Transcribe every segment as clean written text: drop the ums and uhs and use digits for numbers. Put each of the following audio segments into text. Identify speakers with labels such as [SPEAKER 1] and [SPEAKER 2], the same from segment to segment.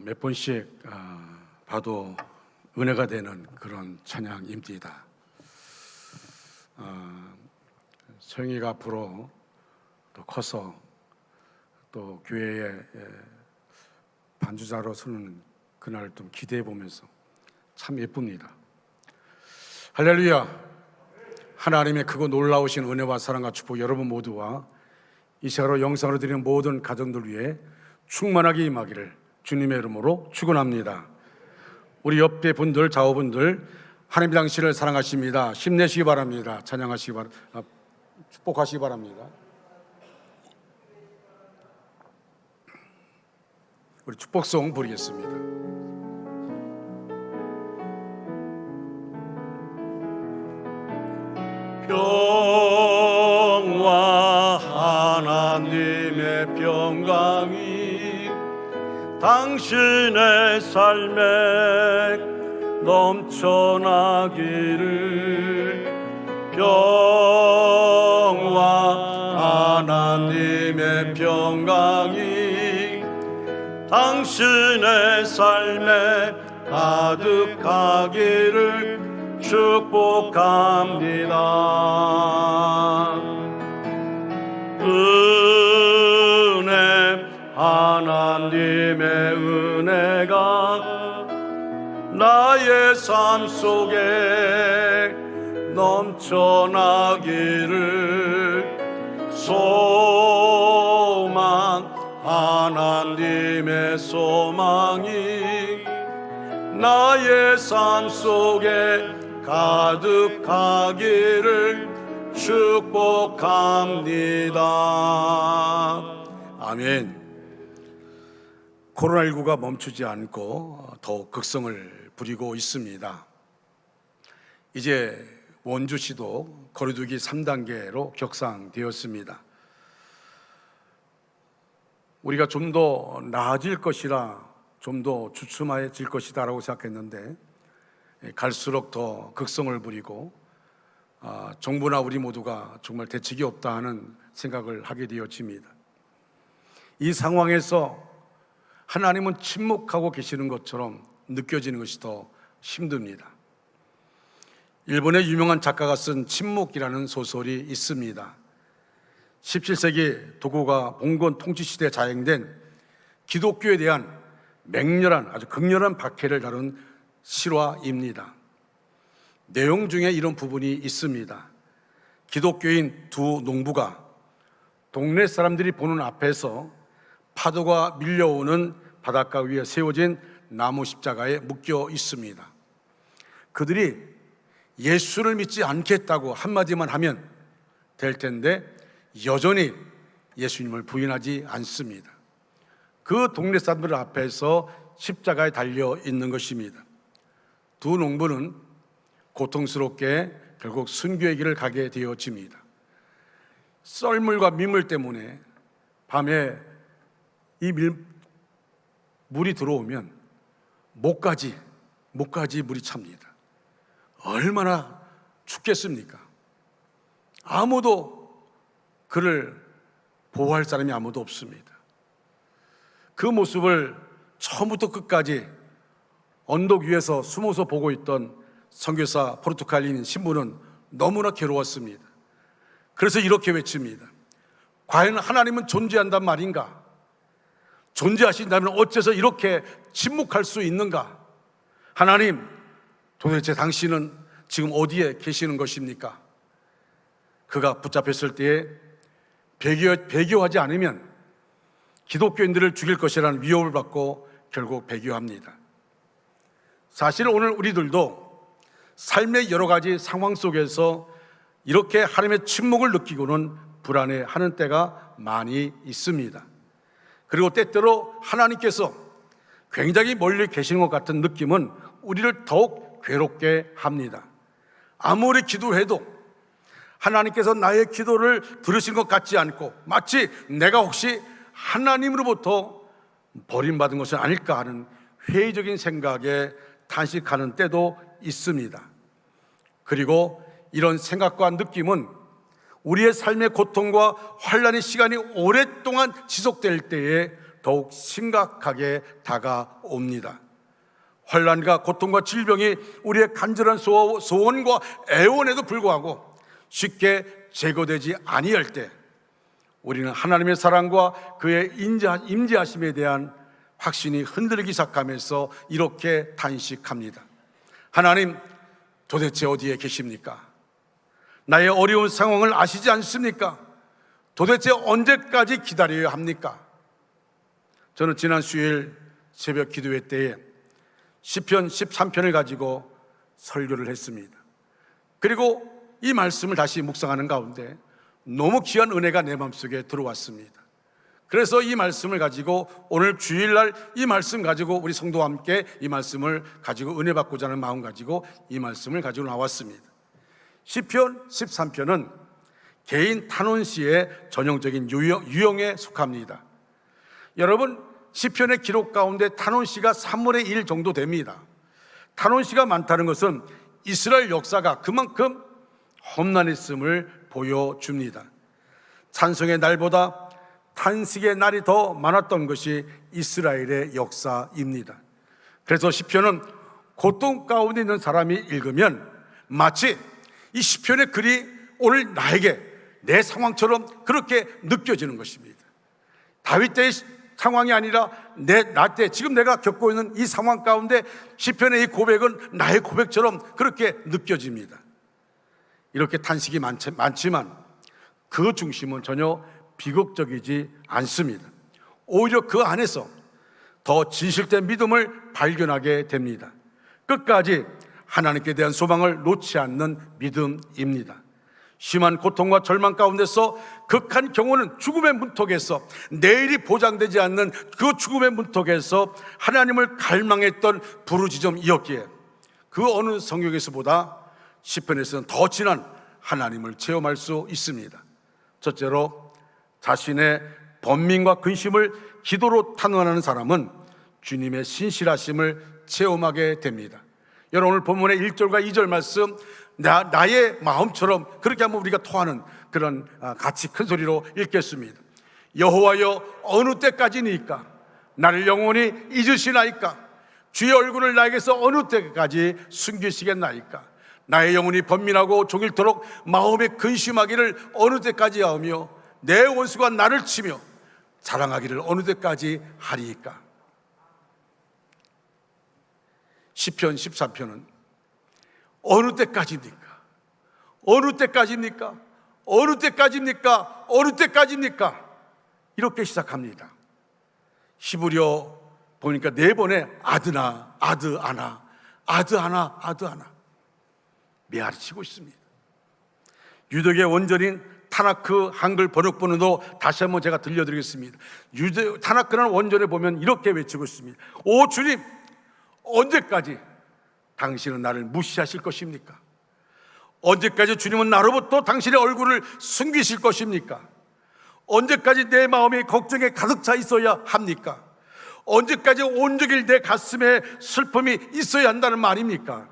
[SPEAKER 1] 몇 번씩 봐도 은혜가 되는 그런 찬양입니다. 성희가 앞으로 또 커서 또 교회에 반주자로 서는 그날을 좀 기대해 보면서 참 예쁩니다. 할렐루야. 하나님의 크고 놀라우신 은혜와 사랑과 축복 여러분 모두와 이 시간으로 영상으로 드리는 모든 가정들 위해 충만하게 임하기를 주님의 이름으로 축원합니다. 우리 옆에 분들, 좌우분들 하나님 당신을 사랑하십니다. 힘내시기 바랍니다. 찬양하시기 바랍니다. 축복하시기 바랍니다. 우리 축복송 부르겠습니다.
[SPEAKER 2] 평화 하나님의 평강이 당신의 삶에 넘쳐나기를. 평화 하나님의 평강이 당신의 삶에 가득하기를 축복합니다. 은혜, 하나님의 은혜가 나의 삶 속에 넘쳐나기를. 소망, 하나님의 소망이 나의 삶 속에 가득하기를 축복합니다.
[SPEAKER 1] 아멘. 코로나19가 멈추지 않고 더욱 극성을 부리고 있습니다. 이제 원주시도 거리두기 3단계로 격상되었습니다. 우리가 좀 더 나아질 것이라, 좀 더 주춤해질 것이다 라고 생각했는데 갈수록 더 극성을 부리고 정부나 우리 모두가 정말 대책이 없다 하는 생각을 하게 되어집니다. 이 상황에서 하나님은 침묵하고 계시는 것처럼 느껴지는 것이 더 힘듭니다. 일본의 유명한 작가가 쓴 침묵이라는 소설이 있습니다. 17세기 도쿠가 봉건 통치시대에 자행된 기독교에 대한 맹렬한, 아주 극렬한 박해를 다룬 실화입니다. 내용 중에 이런 부분이 있습니다. 기독교인 두 농부가 동네 사람들이 보는 앞에서 파도가 밀려오는 바닷가 위에 세워진 나무 십자가에 묶여 있습니다. 그들이 예수를 믿지 않겠다고 한마디만 하면 될 텐데 여전히 예수님을 부인하지 않습니다. 그 동네 사람들 앞에서 십자가에 달려 있는 것입니다. 두 농부는 고통스럽게 결국 순교의 길을 가게 되어집니다. 썰물과 민물 때문에 밤에 이 물이 들어오면 목까지 물이 찹니다. 얼마나 춥겠습니까? 아무도 그를 보호할 사람이 아무도 없습니다. 그 모습을 처음부터 끝까지 언덕 위에서 숨어서 보고 있던 선교사 포르투갈인 신부는 너무나 괴로웠습니다. 그래서 이렇게 외칩니다. 과연 하나님은 존재한단 말인가? 존재하신다면 어째서 이렇게 침묵할 수 있는가? 하나님, 도대체 당신은 지금 어디에 계시는 것입니까? 그가 붙잡혔을 때에 배교하지 않으면 기독교인들을 죽일 것이라는 위협을 받고 결국 배교합니다. 사실 오늘 우리들도 삶의 여러 가지 상황 속에서 이렇게 하나님의 침묵을 느끼고는 불안해하는 때가 많이 있습니다. 그리고 때때로 하나님께서 굉장히 멀리 계시는 것 같은 느낌은 우리를 더욱 괴롭게 합니다. 아무리 기도해도 하나님께서 나의 기도를 들으신 것 같지 않고 마치 내가 혹시 하나님으로부터 버림받은 것은 아닐까 하는 회의적인 생각에 탄식하는 때도 있습니다. 그리고 이런 생각과 느낌은 우리의 삶의 고통과 환난의 시간이 오랫동안 지속될 때에 더욱 심각하게 다가옵니다. 환난과 고통과 질병이 우리의 간절한 소원과 애원에도 불구하고 쉽게 제거되지 아니할 때 우리는 하나님의 사랑과 그의 임재하심에 대한 확신이 흔들리기 시작하면서 이렇게 단식합니다. 하나님, 도대체 어디에 계십니까? 나의 어려운 상황을 아시지 않습니까? 도대체 언제까지 기다려야 합니까? 저는 지난 수요일 새벽 기도회 때에 시편 13편을 가지고 설교를 했습니다. 그리고 이 말씀을 다시 묵상하는 가운데 너무 귀한 은혜가 내 마음속에 들어왔습니다. 그래서 이 말씀을 가지고 오늘 주일날 이 말씀 가지고 우리 성도와 함께 이 말씀을 가지고 은혜 받고자 하는 마음 가지고 이 말씀을 가지고 나왔습니다. 시편 13편은 개인 탄원시의 전형적인 유형에 속합니다. 여러분, 시편의 기록 가운데 탄원시가 3분의 1 정도 됩니다. 탄원시가 많다는 것은 이스라엘 역사가 그만큼 험난했음을 보여줍니다. 찬송의 날보다 탄식의 날이 더 많았던 것이 이스라엘의 역사입니다. 그래서 시편은 고통 가운데 있는 사람이 읽으면 마치 이 시편의 글이 오늘 나에게 내 상황처럼 그렇게 느껴지는 것입니다. 다윗 때의 상황이 아니라 나 때 지금 내가 겪고 있는 이 상황 가운데 시편의 이 고백은 나의 고백처럼 그렇게 느껴집니다. 이렇게 탄식이 많지만 그 중심은 전혀 비극적이지 않습니다. 오히려 그 안에서 더 진실된 믿음을 발견하게 됩니다. 끝까지 하나님께 대한 소망을 놓지 않는 믿음입니다. 심한 고통과 절망 가운데서 극한 경우는 죽음의 문턱에서 내일이 보장되지 않는 그 죽음의 문턱에서 하나님을 갈망했던 부르짖음이었기에 그 어느 성경에서보다 시편에서는 더 진한 하나님을 체험할 수 있습니다. 첫째로 자신의 번민과 근심을 기도로 탄원하는 사람은 주님의 신실하심을 체험하게 됩니다. 여러분, 오늘 본문의 1절과 2절 말씀, 나의 마음처럼 그렇게 한번 우리가 토하는 그런 같이 큰 소리로 읽겠습니다. 여호와여, 어느 때까지니까 나를 영원히 잊으시나이까? 주의 얼굴을 나에게서 어느 때까지 숨기시겠나이까? 나의 영혼이 번민하고 종일토록 마음에 근심하기를 어느 때까지 하며 내 원수가 나를 치며 자랑하기를 어느 때까지 하리이까? 시편 14편은 어느 때까지입니까? 어느 때까지입니까? 어느 때까지입니까? 어느 때까지입니까? 이렇게 시작합니다. 히브리어 보니까 4번의 아드나, 아드아나, 아드아나, 아드아나 메아리치고 있습니다. 유대계 원전인 타나크 한글 번역본으로 다시 한번 제가 들려드리겠습니다. 타나크라는 원전에 보면 이렇게 외치고 있습니다. 오 주님, 언제까지 당신은 나를 무시하실 것입니까? 언제까지 주님은 나로부터 당신의 얼굴을 숨기실 것입니까? 언제까지 내 마음이 걱정에 가득 차 있어야 합니까? 언제까지 온종일 내 가슴에 슬픔이 있어야 한다는 말입니까?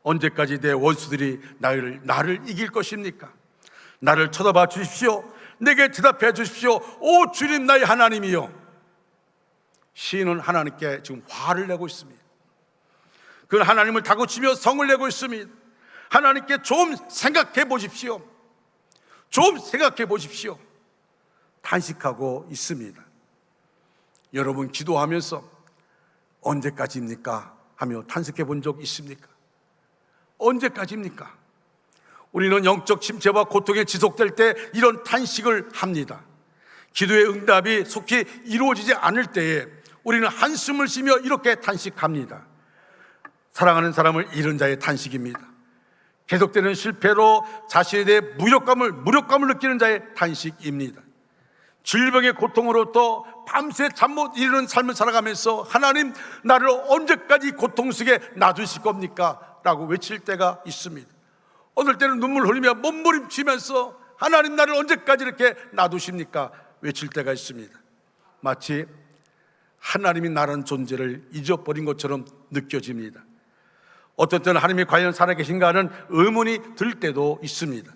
[SPEAKER 1] 언제까지 내 원수들이 나를 이길 것입니까? 나를 쳐다봐 주십시오. 내게 대답해 주십시오. 오 주님, 나의 하나님이요. 시인은 하나님께 지금 화를 내고 있습니다. 그 하나님을 다그치며 성을 내고 있습니다. 하나님께 좀 생각해 보십시오. 좀 생각해 보십시오. 탄식하고 있습니다. 여러분, 기도하면서 언제까지입니까? 하며 탄식해 본 적 있습니까? 언제까지입니까? 우리는 영적 침체와 고통에 지속될 때 이런 탄식을 합니다. 기도의 응답이 속히 이루어지지 않을 때에 우리는 한숨을 쉬며 이렇게 탄식합니다. 사랑하는 사람을 잃은 자의 탄식입니다. 계속되는 실패로 자신에 대해 무력감을 느끼는 자의 탄식입니다. 질병의 고통으로부터 밤새 잠 못 이루는 삶을 살아가면서 하나님, 나를 언제까지 고통 속에 놔두실 겁니까? 라고 외칠 때가 있습니다. 어떨 때는 눈물 흘리며 몸부림치면서 하나님, 나를 언제까지 이렇게 놔두십니까? 외칠 때가 있습니다. 마치 하나님이 나라는 존재를 잊어버린 것처럼 느껴집니다. 어떤 때는 하나님이 과연 살아계신가 하는 의문이 들 때도 있습니다.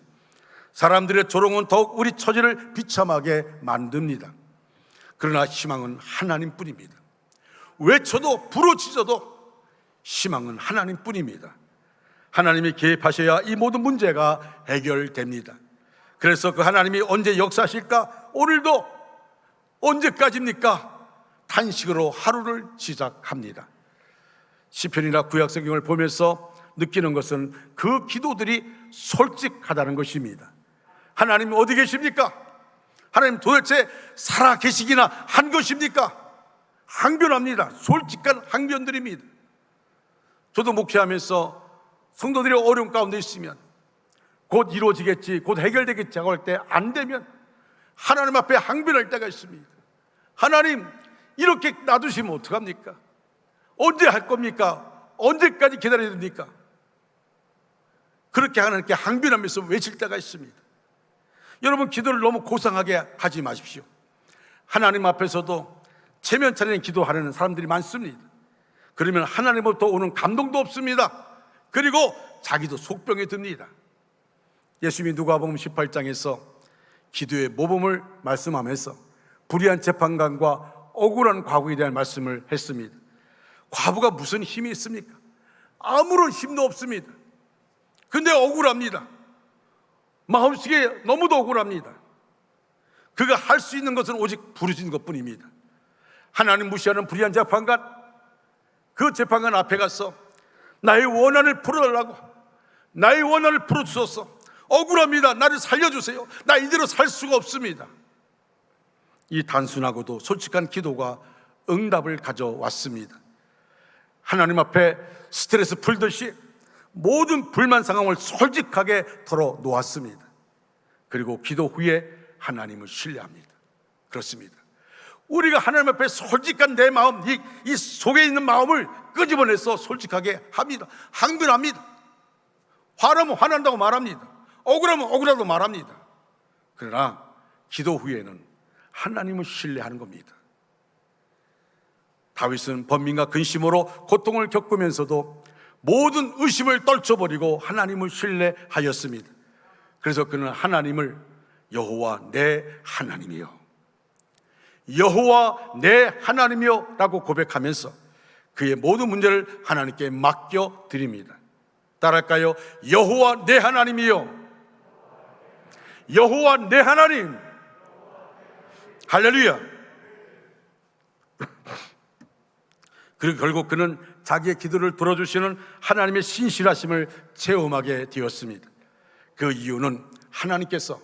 [SPEAKER 1] 사람들의 조롱은 더욱 우리 처지를 비참하게 만듭니다. 그러나 희망은 하나님뿐입니다. 외쳐도 부르짖어도 희망은 하나님뿐입니다. 하나님이 개입하셔야 이 모든 문제가 해결됩니다. 그래서 그 하나님이 언제 역사하실까? 오늘도 언제까지입니까? 탄식으로 하루를 시작합니다. 시편이나 구약성경을 보면서 느끼는 것은 그 기도들이 솔직하다는 것입니다. 하나님 어디 계십니까? 하나님 도대체 살아 계시기나 한 것입니까? 항변합니다. 솔직한 항변들입니다. 저도 목회하면서 성도들이 어려운 가운데 있으면 곧 이루어지겠지, 곧 해결되겠지 하고 할 때 안 되면 하나님 앞에 항변할 때가 있습니다. 하나님, 이렇게 놔두시면 어떡합니까? 언제 할 겁니까? 언제까지 기다려야 됩니까? 그렇게 하나님께 항변하면서 외칠 때가 있습니다. 여러분, 기도를 너무 고상하게 하지 마십시오. 하나님 앞에서도 체면 차리는 기도하려는 사람들이 많습니다. 그러면 하나님으로부터 오는 감동도 없습니다. 그리고 자기도 속병에 듭니다. 예수님이 누가복음 18장에서 기도의 모범을 말씀하면서 불의한 재판관과 억울한 과부에 대한 말씀을 했습니다. 과부가 무슨 힘이 있습니까? 아무런 힘도 없습니다. 근데 억울합니다. 마음속에 너무도 억울합니다. 그가 할 수 있는 것은 오직 부르짖는 것뿐입니다. 하나님 무시하는 불의한 재판관, 그 재판관 앞에 가서 나의 원한을 풀어달라고, 나의 원한을 풀어주소서, 억울합니다, 나를 살려주세요, 나 이대로 살 수가 없습니다. 이 단순하고도 솔직한 기도가 응답을 가져왔습니다. 하나님 앞에 스트레스 풀듯이 모든 불만 상황을 솔직하게 털어놓았습니다. 그리고 기도 후에 하나님을 신뢰합니다. 그렇습니다. 우리가 하나님 앞에 솔직한 내 마음, 이 속에 있는 마음을 끄집어내서 솔직하게 합니다. 항변합니다. 화나면 화난다고 말합니다. 억울하면 억울하다고 말합니다. 그러나 기도 후에는 하나님을 신뢰하는 겁니다. 다윗은 번민과 근심으로 고통을 겪으면서도 모든 의심을 떨쳐버리고 하나님을 신뢰하였습니다. 그래서 그는 하나님을 여호와 내 하나님이요, 여호와 내 하나님이요 라고 고백하면서 그의 모든 문제를 하나님께 맡겨드립니다. 따라할까요? 여호와 내 하나님이요, 여호와 내 하나님. 할렐루야. 그리고 결국 그는 자기의 기도를 들어주시는 하나님의 신실하심을 체험하게 되었습니다. 그 이유는 하나님께서는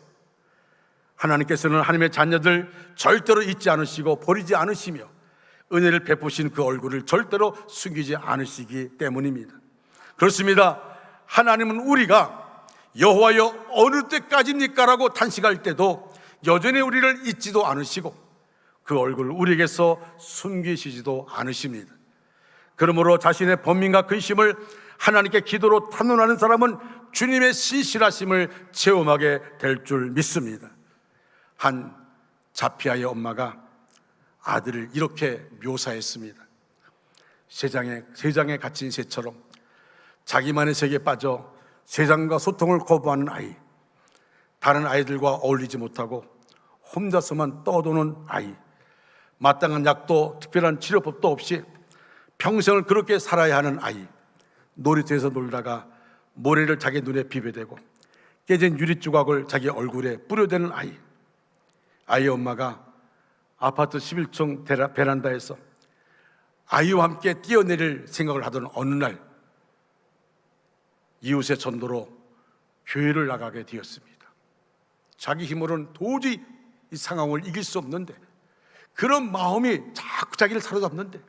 [SPEAKER 1] 하나님의 자녀들 절대로 잊지 않으시고 버리지 않으시며 은혜를 베푸신 그 얼굴을 절대로 숨기지 않으시기 때문입니다. 그렇습니다. 하나님은 우리가 여호와여 어느 때까지입니까? 라고 탄식할 때도 여전히 우리를 잊지도 않으시고 그 얼굴을 우리에게서 숨기시지도 않으십니다. 그러므로 자신의 번민과 근심을 하나님께 기도로 탄원하는 사람은 주님의 신실하심을 체험하게 될 줄 믿습니다. 한 자피아의 엄마가 아들을 이렇게 묘사했습니다. 세상에 갇힌 새처럼 자기만의 세계에 빠져 세상과 소통을 거부하는 아이, 다른 아이들과 어울리지 못하고 혼자서만 떠도는 아이, 마땅한 약도 특별한 치료법도 없이 평생을 그렇게 살아야 하는 아이, 놀이터에서 놀다가 모래를 자기 눈에 비벼대고 깨진 유리조각을 자기 얼굴에 뿌려대는 아이, 아이의 엄마가 아파트 11층 베란다에서 아이와 함께 뛰어내릴 생각을 하던 어느 날 이웃의 전도로 교회를 나가게 되었습니다. 자기 힘으로는 도저히 이 상황을 이길 수 없는데, 그런 마음이 자꾸 자기를 사로잡는데,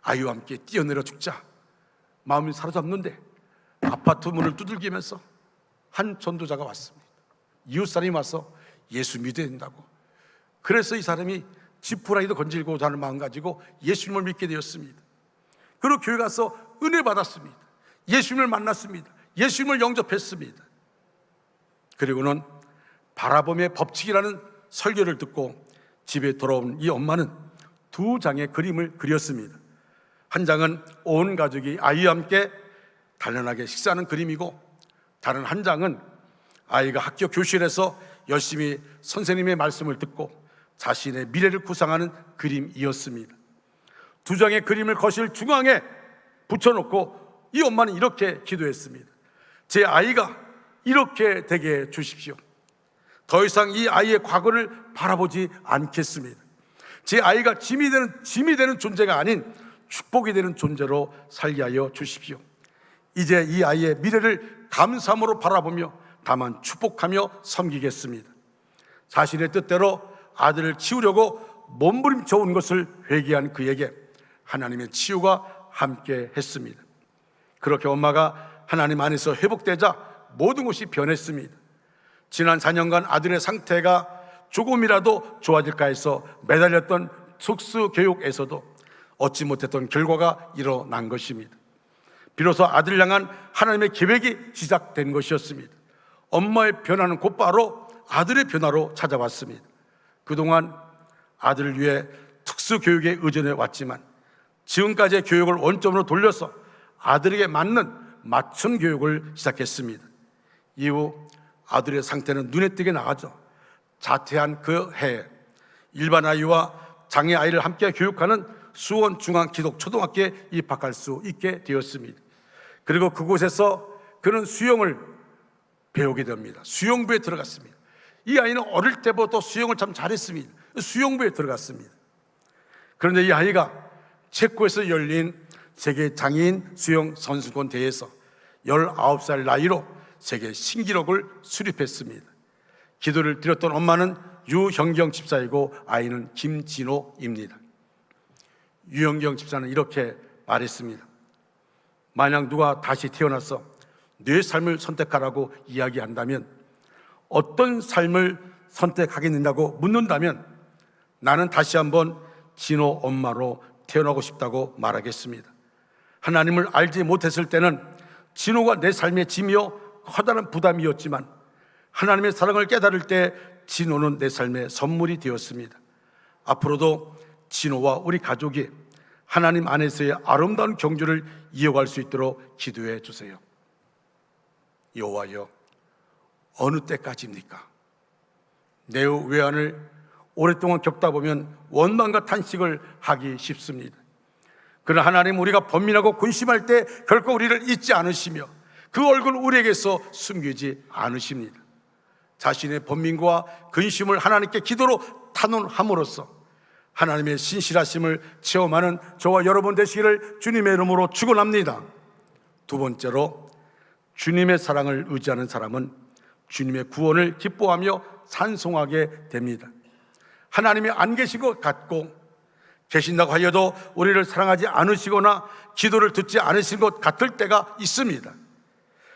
[SPEAKER 1] 아이와 함께 뛰어내려 죽자 마음이 사로잡는데 아파트 문을 두들기면서 한 전도자가 왔습니다. 이웃 사람이 와서 예수 믿어야 된다고. 그래서 이 사람이 지푸라기도 건질고자 하는 마음 가지고 예수님을 믿게 되었습니다. 그리고 교회 가서 은혜 받았습니다. 예수님을 만났습니다. 예수님을 영접했습니다. 그리고는 바라봄의 법칙이라는 설교를 듣고 집에 돌아온 이 엄마는 2장의 그림을 그렸습니다. 한 장은 온 가족이 아이와 함께 단련하게 식사하는 그림이고, 다른 한 장은 아이가 학교 교실에서 열심히 선생님의 말씀을 듣고 자신의 미래를 구상하는 그림이었습니다. 두 장의 그림을 거실 중앙에 붙여놓고 이 엄마는 이렇게 기도했습니다. 제 아이가 이렇게 되게 해 주십시오. 더 이상 이 아이의 과거를 바라보지 않겠습니다. 제 아이가 짐이 되는 존재가 아닌 축복이 되는 존재로 살게 하여 주십시오. 이제 이 아이의 미래를 감사함으로 바라보며 다만 축복하며 섬기겠습니다. 자신의 뜻대로 아들을 치우려고 몸부림쳐 온 것을 회개한 그에게 하나님의 치유가 함께 했습니다. 그렇게 엄마가 하나님 안에서 회복되자 모든 것이 변했습니다. 지난 4년간 아들의 상태가 조금이라도 좋아질까 해서 매달렸던 특수교육에서도 얻지 못했던 결과가 일어난 것입니다. 비로소 아들을 향한 하나님의 계획이 시작된 것이었습니다. 엄마의 변화는 곧바로 아들의 변화로 찾아왔습니다. 그동안 아들을 위해 특수교육에 의존해 왔지만 지금까지의 교육을 원점으로 돌려서 아들에게 맞는 맞춤 교육을 시작했습니다. 이후 아들의 상태는 눈에 띄게 나가죠. 자퇴한 그 해에 일반 아이와 장애 아이를 함께 교육하는 수원 중앙기독초등학교에 입학할 수 있게 되었습니다. 그리고 그곳에서 그는 수영을 배우게 됩니다. 수영부에 들어갔습니다. 이 아이는 어릴 때부터 수영을 참 잘했습니다. 수영부에 들어갔습니다. 그런데 이 아이가 체코에서 열린 세계 장애인 수영 선수권 대회에서 19살 나이로 세계 신기록을 수립했습니다. 기도를 드렸던 엄마는 유형경 집사이고 아이는 김진호입니다. 유형경 집사는 이렇게 말했습니다. 만약 누가 다시 태어나서 내 삶을 선택하라고 이야기한다면, 어떤 삶을 선택하겠느냐고 묻는다면 나는 다시 한번 진호 엄마로 태어나고 싶다고 말하겠습니다. 하나님을 알지 못했을 때는 진호가 내 삶의 짐이요 커다란 부담이었지만 하나님의 사랑을 깨달을 때 진호는 내 삶의 선물이 되었습니다. 앞으로도 진호와 우리 가족이 하나님 안에서의 아름다운 경주를 이어갈 수 있도록 기도해 주세요. 여호와여, 어느 때까지입니까? 내 외환을 오랫동안 겪다 보면 원망과 탄식을 하기 쉽습니다. 그러나 하나님, 우리가 번민하고 근심할 때 결코 우리를 잊지 않으시며 그 얼굴 우리에게서 숨기지 않으십니다. 자신의 번민과 근심을 하나님께 기도로 탄원함으로써 하나님의 신실하심을 체험하는 저와 여러분 되시기를 주님의 이름으로 축원합니다. 두 번째로, 주님의 사랑을 의지하는 사람은 주님의 구원을 기뻐하며 찬송하게 됩니다. 하나님이 안 계신 것 같고 계신다고 하여도 우리를 사랑하지 않으시거나 기도를 듣지 않으신 것 같을 때가 있습니다.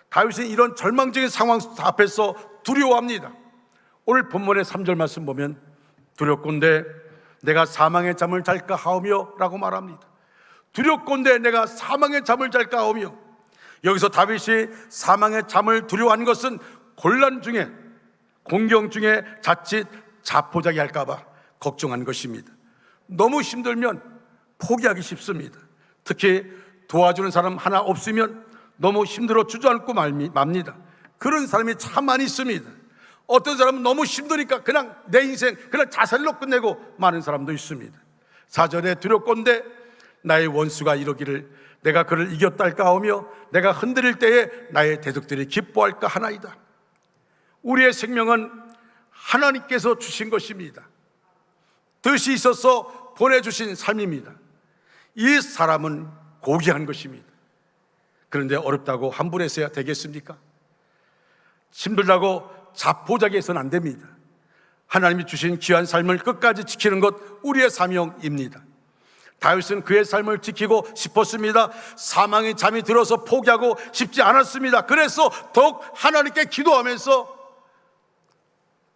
[SPEAKER 1] 다윗은 이런 절망적인 상황 앞에서 두려워합니다. 오늘 본문의 3절 말씀 보면 두렵건대 내가 사망의 잠을 잘까 하오며 라고 말합니다. 두렵건대 내가 사망의 잠을 잘까 하오며. 여기서 다윗이 사망의 잠을 두려워한 것은 곤란 중에, 공경 중에 자칫 자포자기 할까봐 걱정한 것입니다. 너무 힘들면 포기하기 쉽습니다. 특히 도와주는 사람 하나 없으면 너무 힘들어 주저앉고 맙니다. 그런 사람이 참 많이 있습니다. 어떤 사람은 너무 힘드니까 그냥 내 인생 그냥 자살로 끝내고 마는 사람도 있습니다. 4절에 두렵건대 나의 원수가 이러기를 내가 그를 이겼다 할까 하오며 내가 흔들릴 때에 나의 대적들이 기뻐할까 하나이다. 우리의 생명은 하나님께서 주신 것입니다. 뜻이 있어서 보내주신 삶입니다. 이 사람은 고귀한 것입니다. 그런데 어렵다고 함부로 되겠습니까? 힘들다고 자포자기해서는 안 됩니다. 하나님이 주신 귀한 삶을 끝까지 지키는 것 우리의 사명입니다. 다윗은 그의 삶을 지키고 싶었습니다. 사망의 잠이 들어서 포기하고 싶지 않았습니다. 그래서 더욱 하나님께 기도하면서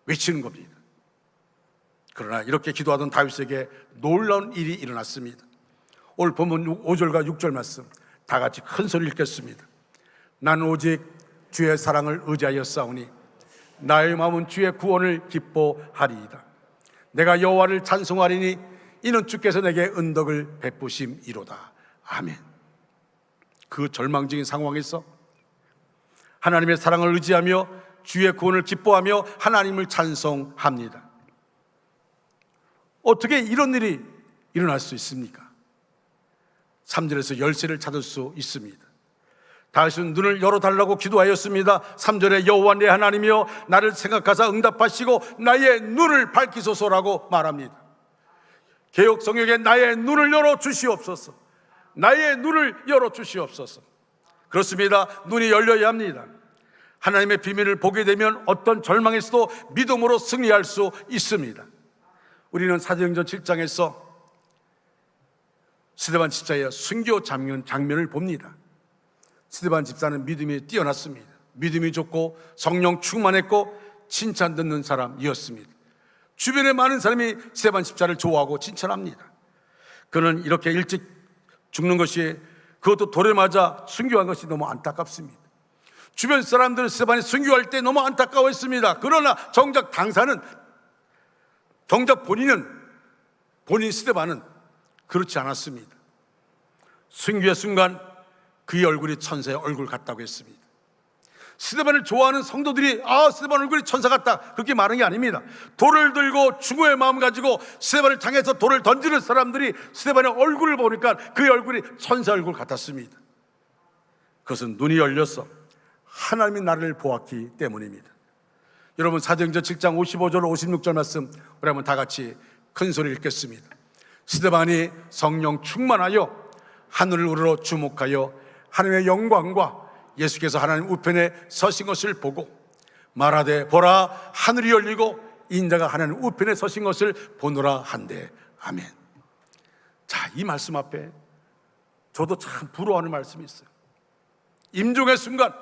[SPEAKER 1] 외치는 겁니다. 그러나 이렇게 기도하던 다윗에게 놀라운 일이 일어났습니다. 오늘 본문 5절과 6절 말씀 다 같이 큰 소리 읽겠습니다. 나는 오직 주의 사랑을 의지하여 싸우니 나의 마음은 주의 구원을 기뻐하리이다. 내가 여호와를 찬송하리니 이는 주께서 내게 은덕을 베푸심이로다. 아멘. 그 절망적인 상황에서 하나님의 사랑을 의지하며 주의 구원을 기뻐하며 하나님을 찬송합니다. 어떻게 이런 일이 일어날 수 있습니까? 3절에서 열쇠를 찾을 수 있습니다. 다윗은 눈을 열어달라고 기도하였습니다. 3절에 여호와 내 하나님이여 나를 생각하사 응답하시고 나의 눈을 밝히소서라고 말합니다. 개역 성역에 나의 눈을 열어 주시옵소서. 나의 눈을 열어 주시옵소서. 그렇습니다. 눈이 열려야 합니다. 하나님의 비밀을 보게 되면 어떤 절망에서도 믿음으로 승리할 수 있습니다. 우리는 사도행전 7장에서 스데반 집사의 순교 장면을 봅니다. 스데반 집사는 믿음이 뛰어났습니다. 믿음이 좋고 성령 충만했고 칭찬 듣는 사람이었습니다. 주변에 많은 사람이 스데반 집사를 좋아하고 칭찬합니다. 그는 이렇게 일찍 죽는 것이, 그것도 돌에 맞아 순교한 것이 너무 안타깝습니다. 주변 사람들은 스데반이 순교할 때 너무 안타까워했습니다. 그러나 정작 본인 스데반은 그렇지 않았습니다. 순교의 순간 그의 얼굴이 천사의 얼굴 같다고 했습니다. 스데반을 좋아하는 성도들이 스데반 얼굴이 천사 같다 그렇게 말한 게 아닙니다. 돌을 들고 중후의 마음 가지고 스데반을 향해서 돌을 던지는 사람들이 스데반의 얼굴을 보니까 그의 얼굴이 천사 얼굴 같았습니다. 그것은 눈이 열려서 하나님이 나를 보았기 때문입니다. 여러분, 사도행전 7장 55절 56절 말씀 우리 한번 다 같이 큰 소리 읽겠습니다. 스데반이 성령 충만하여 하늘을 우러러 주목하여 하나님의 영광과 예수께서 하나님 우편에 서신 것을 보고 말하되 보라 하늘이 열리고 인자가 하나님 우편에 서신 것을 보노라 한대. 아멘. 자, 이 말씀 앞에 저도 참 부러워하는 말씀이 있어요. 임종의 순간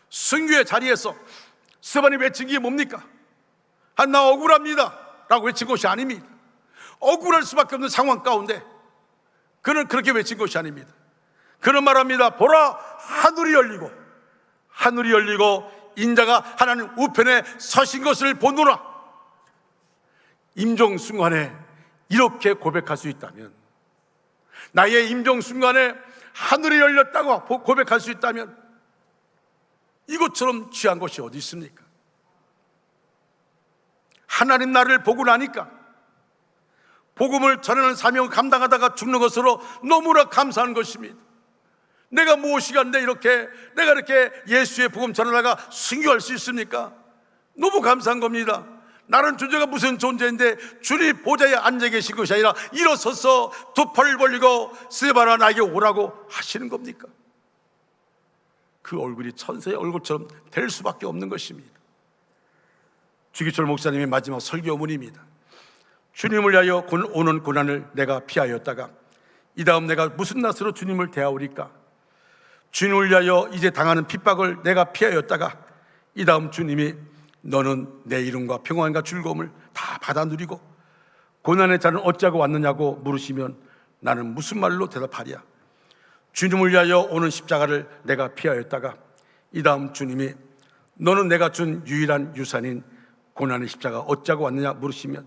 [SPEAKER 1] 순교의 자리에서 스데반이 외친 게 뭡니까? 나 억울합니다 라고 외친 것이 아닙니다. 억울할 수밖에 없는 상황 가운데 그는 그렇게 외친 것이 아닙니다. 그는 말합니다. 보라 하늘이 열리고 인자가 하나님 우편에 서신 것을 보노라. 임종 순간에 이렇게 고백할 수 있다면, 나의 임종 순간에 하늘이 열렸다고 고백할 수 있다면 이것처럼 귀한 것이 어디 있습니까? 하나님 나를 보고 나니까 복음을 전하는 사명을 감당하다가 죽는 것으로 너무나 감사한 것입니다. 내가 무엇이간데 내가 이렇게 예수의 복음 전하다가 순교할 수 있습니까? 너무 감사한 겁니다. 나는 존재가 무슨 존재인데 주님 보좌에 앉아 계신 것이 아니라 일어서서 두 팔을 벌리고 스데반아 나에게 오라고 하시는 겁니까? 그 얼굴이 천사의 얼굴처럼 될 수밖에 없는 것입니다. 주기철 목사님의 마지막 설교문입니다. 주님을 위하여 오는 고난을 내가 피하였다가 이 다음 내가 무슨 낯으로 주님을 대하오리까? 주님을 위하여 이제 당하는 핍박을 내가 피하였다가 이 다음 주님이 너는 내 이름과 평안과 즐거움을 다 받아 누리고 고난의 자는 어찌하고 왔느냐고 물으시면 나는 무슨 말로 대답하랴? 주님을 위하여 오는 십자가를 내가 피하였다가 이 다음 주님이 너는 내가 준 유일한 유산인 고난의 십자가 어찌하고 왔느냐 물으시면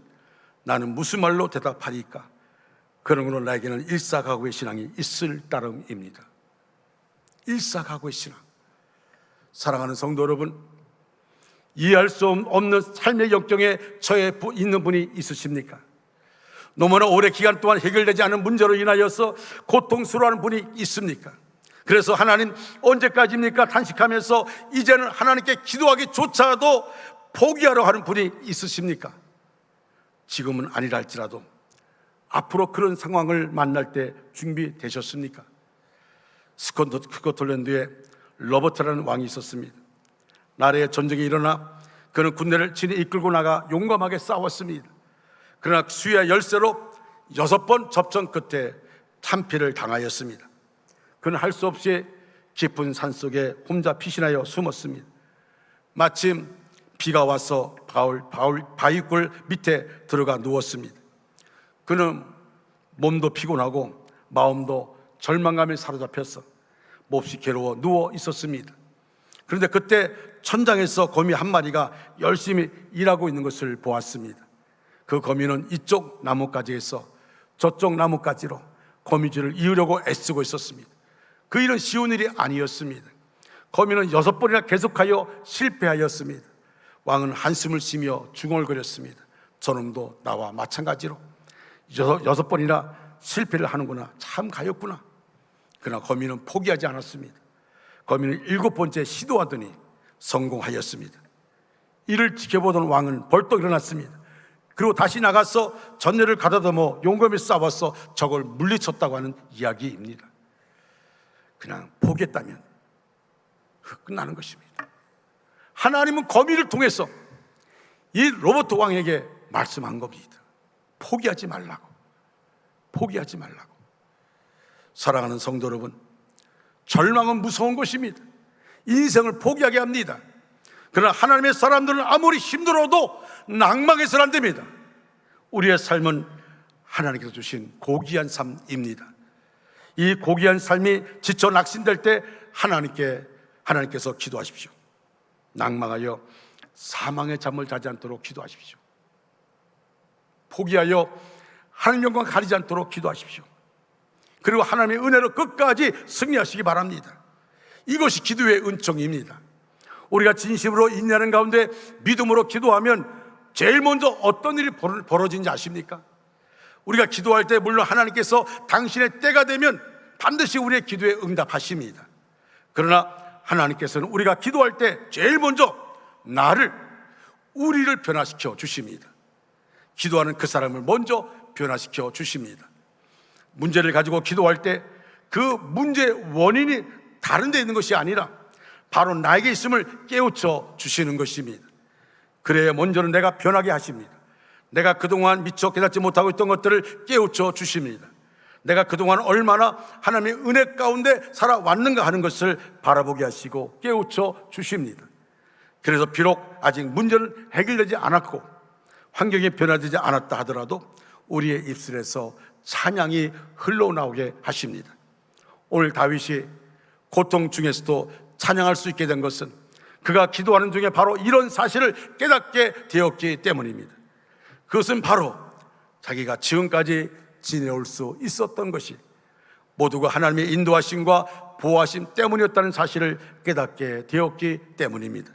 [SPEAKER 1] 나는 무슨 말로 대답하리까? 그러므로 나에게는 일사각오의 신앙이 있을 따름입니다. 일사각오의 신앙. 사랑하는 성도 여러분, 이해할 수 없는 삶의 역경에 처해 있는 분이 있으십니까? 너무나 오래 기간 동안 해결되지 않은 문제로 인하여서 고통스러워하는 분이 있습니까? 그래서 하나님 언제까지입니까? 탄식하면서 이제는 하나님께 기도하기조차도 포기하려 하는 분이 있으십니까? 지금은 아니라 할지라도 앞으로 그런 상황을 만날 때 준비되셨습니까? 스코틀랜드에 로버트라는 왕이 있었습니다. 나라의 전쟁이 일어나 그는 군대를 진에 이끌고 나가 용감하게 싸웠습니다. 그러나 수야 열쇠로 6번 접전 끝에 참패를 당하였습니다. 그는 할 수 없이 깊은 산속에 혼자 피신하여 숨었습니다. 마침 비가 와서 바위굴 밑에 들어가 누웠습니다. 그는 몸도 피곤하고 마음도 절망감에 사로잡혀서 몹시 괴로워 누워 있었습니다. 그런데 그때 천장에서 거미 한 마리가 열심히 일하고 있는 것을 보았습니다. 그 거미는 이쪽 나뭇가지에서 저쪽 나뭇가지로 거미줄을 이으려고 애쓰고 있었습니다. 그 일은 쉬운 일이 아니었습니다. 거미는 6번이나 계속하여 실패하였습니다. 왕은 한숨을 쉬며 중얼거렸습니다. 저놈도 나와 마찬가지로 여섯 번이나 실패를 하는구나. 참 가엾구나. 그러나 거민은 포기하지 않았습니다. 거민은 7번째 시도하더니 성공하였습니다. 이를 지켜보던 왕은 벌떡 일어났습니다. 그리고 다시 나가서 전열을 가다듬어 용검에 싸워서 적을 물리쳤다고 하는 이야기입니다. 그냥 포기했다면 끝나는 것입니다. 하나님은 거민을 통해서 이 로버트 왕에게 말씀한 겁니다. 포기하지 말라고. 포기하지 말라고. 사랑하는 성도 여러분, 절망은 무서운 것입니다. 인생을 포기하게 합니다. 그러나 하나님의 사람들은 아무리 힘들어도 낭망해서는 안 됩니다. 우리의 삶은 하나님께서 주신 고귀한 삶입니다. 이 고귀한 삶이 지쳐 낙심될 때 하나님께서 기도하십시오. 낭망하여 사망의 잠을 자지 않도록 기도하십시오. 포기하여 하나님 영광 가리지 않도록 기도하십시오. 그리고 하나님의 은혜로 끝까지 승리하시기 바랍니다. 이것이 기도의 은총입니다. 우리가 진심으로 인내하는 가운데 믿음으로 기도하면 제일 먼저 어떤 일이 벌어지는지 아십니까? 우리가 기도할 때 물론 하나님께서 당신의 때가 되면 반드시 우리의 기도에 응답하십니다. 그러나 하나님께서는 우리가 기도할 때 제일 먼저 우리를 변화시켜 주십니다. 기도하는 그 사람을 먼저 변화시켜 주십니다. 문제를 가지고 기도할 때 그 문제의 원인이 다른 데 있는 것이 아니라 바로 나에게 있음을 깨우쳐 주시는 것입니다. 그래야 먼저는 내가 변하게 하십니다. 내가 그동안 미처 깨닫지 못하고 있던 것들을 깨우쳐 주십니다. 내가 그동안 얼마나 하나님의 은혜 가운데 살아왔는가 하는 것을 바라보게 하시고 깨우쳐 주십니다. 그래서 비록 아직 문제는 해결되지 않았고 환경이 변화되지 않았다 하더라도 우리의 입술에서 찬양이 흘러나오게 하십니다. 오늘 다윗이 고통 중에서도 찬양할 수 있게 된 것은 그가 기도하는 중에 바로 이런 사실을 깨닫게 되었기 때문입니다. 그것은 바로 자기가 지금까지 지내올 수 있었던 것이 모두가 하나님의 인도하심과 보호하심 때문이었다는 사실을 깨닫게 되었기 때문입니다.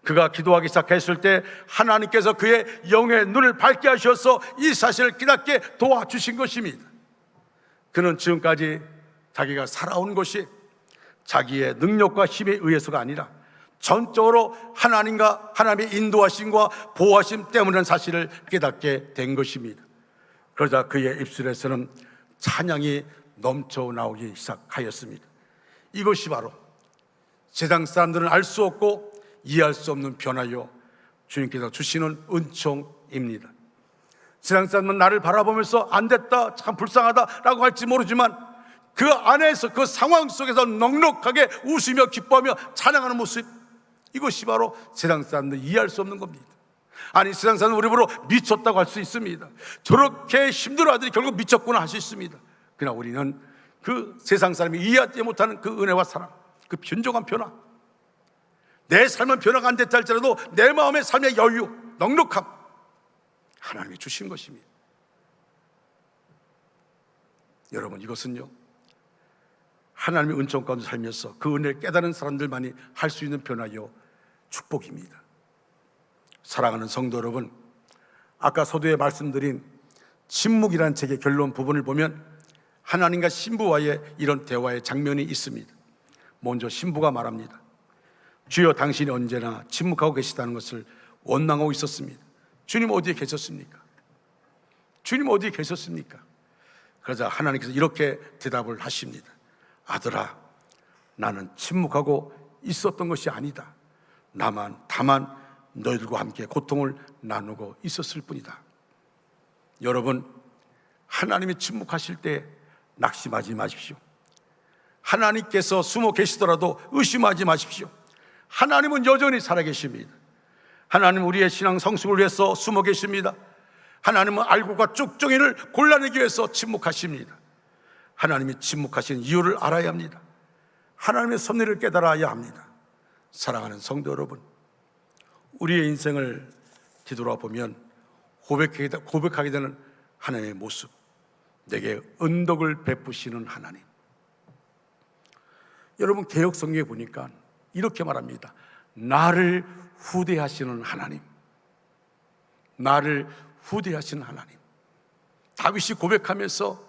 [SPEAKER 1] 그가 기도하기 시작했을 때 하나님께서 그의 영의 눈을 밝게 하셔서 이 사실을 깨닫게 도와주신 것입니다. 그는 지금까지 자기가 살아온 것이 자기의 능력과 힘에 의해서가 아니라 전적으로 하나님의 인도하심과 보호하심 때문이라는 사실을 깨닫게 된 것입니다. 그러자 그의 입술에서는 찬양이 넘쳐 나오기 시작하였습니다. 이것이 바로 세상 사람들은 알 수 없고 이해할 수 없는 변화요 주님께서 주시는 은총입니다. 세상 사람은 나를 바라보면서 안 됐다, 참 불쌍하다라고 할지 모르지만 그 안에서 그 상황 속에서 넉넉하게 웃으며 기뻐하며 찬양하는 모습, 이것이 바로 세상 사람들 이해할 수 없는 겁니다. 아니, 세상 사람은 우리 보러 미쳤다고 할 수 있습니다. 저렇게 힘들어하더니 결국 미쳤구나 할 수 있습니다. 그러나 우리는 그 세상 사람이 이해하지 못하는 그 은혜와 사랑, 그 변종한 변화, 내 삶은 변화가 안 됐다 할지라도 내 마음의 삶의 여유, 넉넉함, 하나님이 주신 것입니다. 여러분, 이것은요 하나님의 은총 가운데 살면서 그 은혜를 깨달은 사람들만이 할 수 있는 변화요 축복입니다. 사랑하는 성도 여러분, 아까 서두에 말씀드린 침묵이라는 책의 결론 부분을 보면 하나님과 신부와의 이런 대화의 장면이 있습니다. 먼저 신부가 말합니다. 주여, 당신이 언제나 침묵하고 계시다는 것을 원망하고 있었습니다. 주님 어디에 계셨습니까? 주님 어디에 계셨습니까? 그러자 하나님께서 이렇게 대답을 하십니다. 아들아, 나는 침묵하고 있었던 것이 아니다. 다만 너희들과 함께 고통을 나누고 있었을 뿐이다. 여러분, 하나님이 침묵하실 때 낙심하지 마십시오. 하나님께서 숨어 계시더라도 의심하지 마십시오. 하나님은 여전히 살아계십니다. 하나님은 우리의 신앙 성숙을 위해서 숨어 계십니다. 하나님은 알고가 쭉정이를 골라내기 위해서 침묵하십니다. 하나님이 침묵하신 이유를 알아야 합니다. 하나님의 섭리를 깨달아야 합니다. 사랑하는 성도 여러분, 우리의 인생을 뒤돌아보면 고백하게 되는 하나님의 모습, 내게 은덕을 베푸시는 하나님. 여러분, 개역 성경에 보니까 이렇게 말합니다. 나를 후대하시는 하나님, 나를 후대하시는 하나님. 다윗이 고백하면서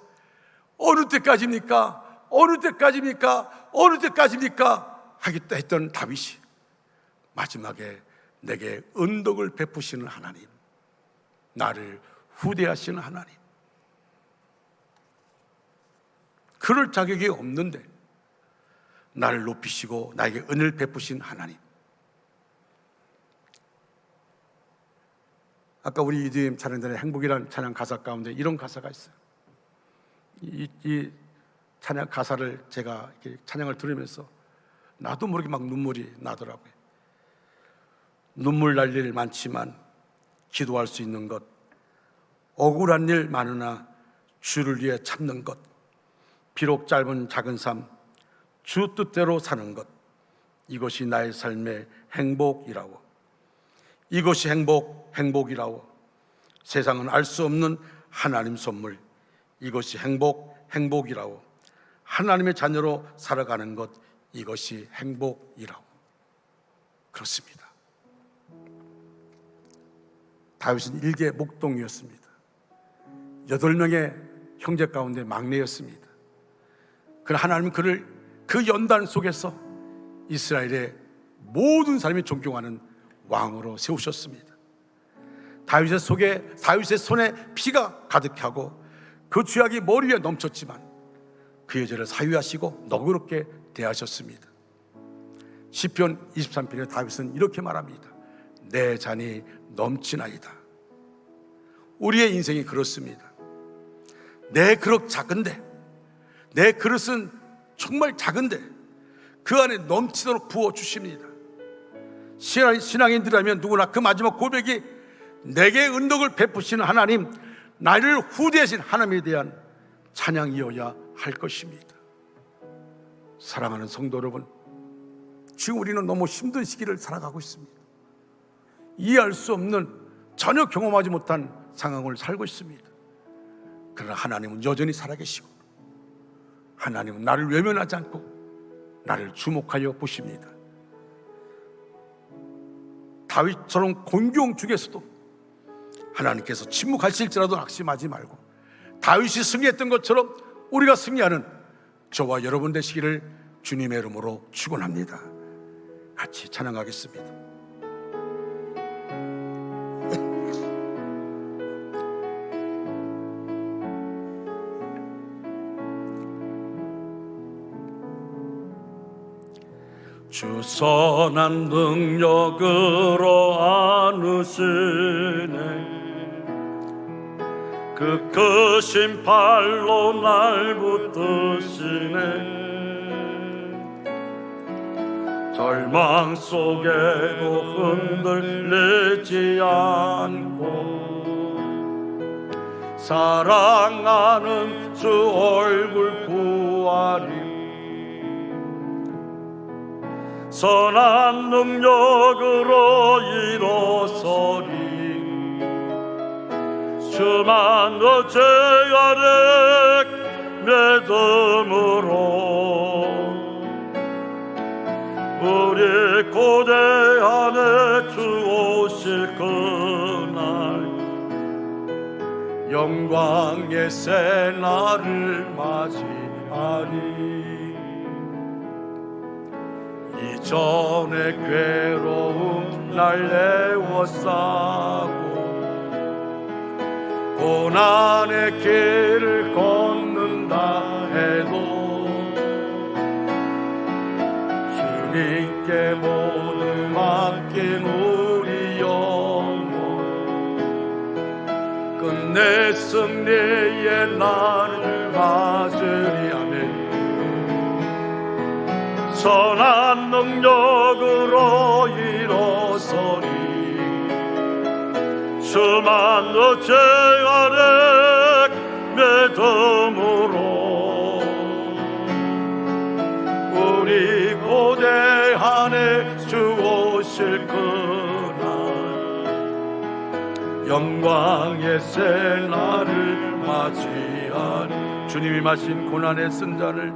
[SPEAKER 1] 어느 때까지입니까? 어느 때까지입니까? 어느 때까지입니까? 하겠다 했던 다윗이 마지막에 내게 은덕을 베푸시는 하나님, 나를 후대하시는 하나님, 그럴 자격이 없는데 나를 높이시고 나에게 은혜를 베푸신 하나님. 아까 우리 EDM 찬양단의 행복이라는 찬양 가사 가운데 이런 가사가 있어요. 이 찬양 가사를 제가 이렇게 찬양을 들으면서 나도 모르게 막 눈물이 나더라고요. 눈물 날 일 많지만 기도할 수 있는 것, 억울한 일 많으나 주를 위해 참는 것, 비록 짧은 작은 삶, 주 뜻대로 사는 것, 이것이 나의 삶의 행복이라고. 이것이 행복이라고. 세상은 알 수 없는 하나님 선물, 이것이 행복이라고. 하나님의 자녀로 살아가는 것, 이것이 행복이라고. 그렇습니다. 다윗은 일개 목동이었습니다. 8명의 형제 가운데 막내였습니다. 그러나 하나님은 그를 그 연단 속에서 이스라엘의 모든 사람이 존경하는 왕으로 세우셨습니다. 다윗의 손에 피가 가득하고 그 죄악이 머리 위에 넘쳤지만 그의 죄를 사유하시고 너그럽게 대하셨습니다. 시편 23편에 다윗은 이렇게 말합니다. 내 잔이 넘치나이다. 우리의 인생이 그렇습니다. 내 그릇 작은데, 내 그릇은 정말 작은데 그 안에 넘치도록 부어주십니다. 신앙인들이라면 누구나 그 마지막 고백이 내게 은덕을 베푸시는 하나님, 나를 후대하신 하나님에 대한 찬양이어야 할 것입니다. 사랑하는 성도 여러분, 지금 우리는 너무 힘든 시기를 살아가고 있습니다. 이해할 수 없는, 전혀 경험하지 못한 상황을 살고 있습니다. 그러나 하나님은 여전히 살아계시고 하나님은 나를 외면하지 않고 나를 주목하여 보십니다. 다윗처럼 공경 중에서도 하나님께서 침묵하실지라도 낙심하지 말고 다윗이 승리했던 것처럼 우리가 승리하는 저와 여러분 되시기를 주님의 이름으로 축원합니다. 같이 찬양하겠습니다.
[SPEAKER 2] 주 선한 능력으로 안으시네, 그 크신 팔로 날 붙드시네. 절망 속에도 흔들리지 않고 사랑하는 주 얼굴 구하리. 선한 능력으로 일어서리. 주만 어제 아래 믿음으로 우리 고대 안에 주 오실 그날 영광의 새날을 맞이하리. 이전의 괴로움 날 애워싸고 고난의 길을 걷는다 해도 주님께 모두 맡긴 우리 영혼 끝내 승리의 날을 맞으리. 아멘. 선한 능력으로 일어서리. 주만 어제 아래 믿음으로 우리 고대 안에 주 오실 그날 영광의 새날을 맞이하리. 주님이 마신 고난의 쓴 잔을,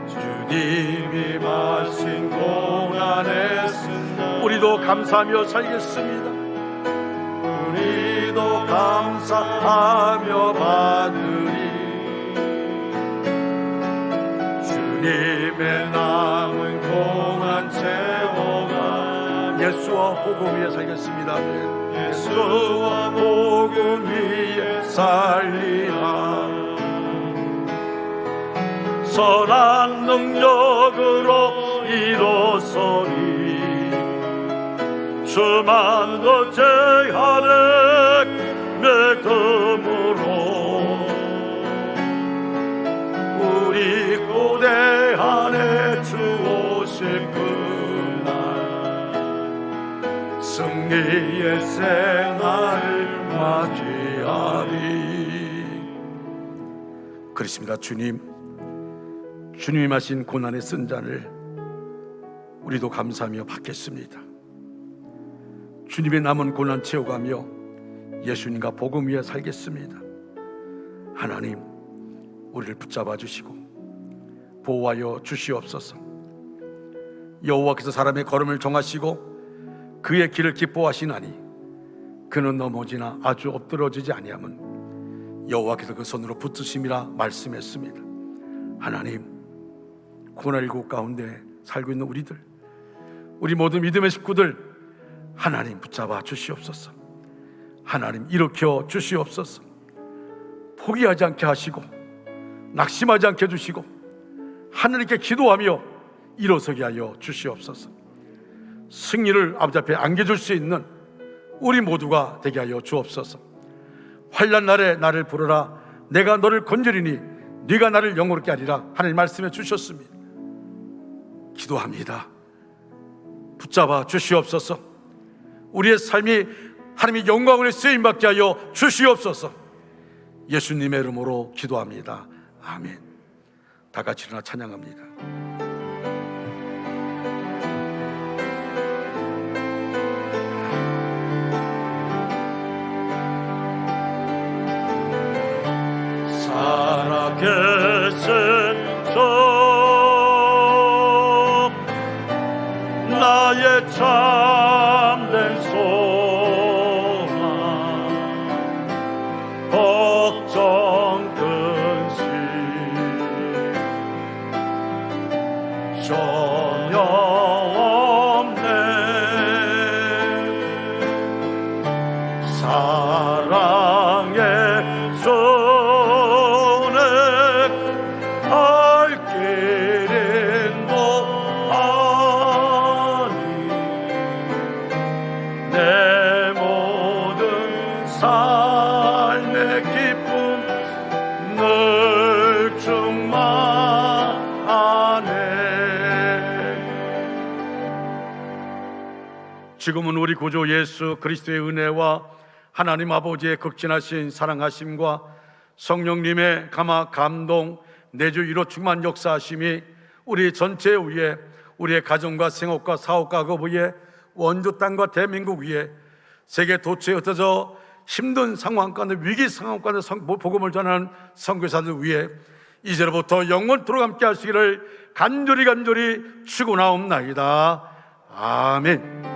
[SPEAKER 2] 주님이 마신 고난의 쓴 잔 우리도 감사하며 살겠습니다. 우리 우리도 감사하며 받으리. 주님의 남은 공한 채워가
[SPEAKER 1] 예수와 복음 위에 살겠습니다. 아멘.
[SPEAKER 2] 예수와 복음 위에 살리라. 선한 능력으로 일어서니 주만도 제하네 믿음으로 우리 고대 안에 주 오실 그날 승리의 생활을 맞이하리.
[SPEAKER 1] 그렇습니다. 주님이 마신 고난의 쓴 잔을 우리도 감사하며 받겠습니다. 주님의 남은 고난 채워가며 예수님과 복음 위에 살겠습니다. 하나님, 우리를 붙잡아 주시고 보호하여 주시옵소서. 여호와께서 사람의 걸음을 정하시고 그의 길을 기뻐하시나니 그는 넘어지나 아주 엎드러지지 아니함은 여호와께서 그 손으로 붙드심이라 말씀했습니다. 하나님, 코로나19 가운데 살고 있는 우리 모든 믿음의 식구들 하나님 붙잡아 주시옵소서. 하나님 일으켜 주시옵소서. 포기하지 않게 하시고 낙심하지 않게 해주시고 하나님께 기도하며 일어서게 하여 주시옵소서. 승리를 아버지 앞에 안겨줄 수 있는 우리 모두가 되게 하여 주옵소서. 환난 날에 나를 부르라 내가 너를 건지리니 네가 나를 영화롭게 하리라 하나님 말씀해 주셨습니다. 기도합니다. 붙잡아 주시옵소서. 우리의 삶이 하나님의 영광을 쓰임받게 하여 주시옵소서. 예수님의 이름으로 기도합니다. 아멘. 다 같이 일어나 찬양합니다.
[SPEAKER 2] 살아계신 주 나의 참된 소망 걱정 근심 전혀 없네. 사랑의 손에 갈 길은 뭐하니 내 모든 삶의 기쁨 늘 충만하네.
[SPEAKER 1] 지금은 우리 구주 예수 그리스도의 은혜와 하나님 아버지의 극진하신 사랑하심과 성령님의 감화 감동 내주 위로 충만 역사하심이 우리 전체 위에 우리의 가정과 생업과 사업과 그 위에 원주 땅과 대한민국 위에 세계 도처에 흩어져 힘든 상황 가운데 위기 상황 가운데 복음을 전하는 선교사들 위해 이제로부터 영원토록 함께 하시기를 간절히 축원하옵나이다. 아멘.